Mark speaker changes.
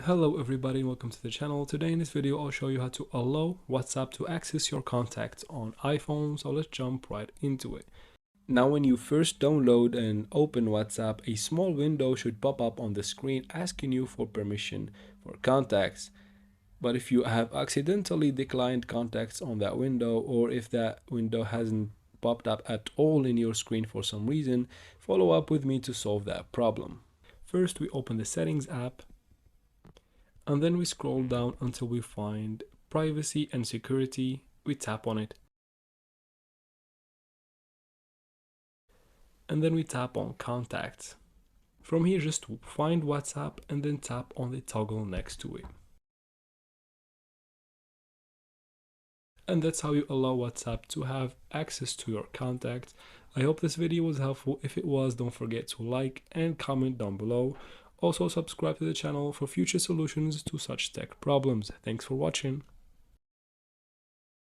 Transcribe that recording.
Speaker 1: Hello everybody, welcome to the channel. Today in this video I'll show you how to allow WhatsApp to access your contacts on iPhone, so let's jump right into it. Now when you first download and open WhatsApp, a small window should pop up on the screen asking you for permission for contacts. But if you have accidentally declined contacts on that window, or if that window hasn't popped up at all in your screen for some reason, follow up with me to solve that problem. First we open the settings app, and then we scroll down until we find privacy and security. We tap on it, and then we tap on contacts. From here, just find WhatsApp and then tap on the toggle next to it. And that's how you allow WhatsApp to have access to your contacts. I hope this video was helpful. If it was, don't forget to like and comment down below. Also subscribe to the channel for future solutions to such tech problems. Thanks for watching.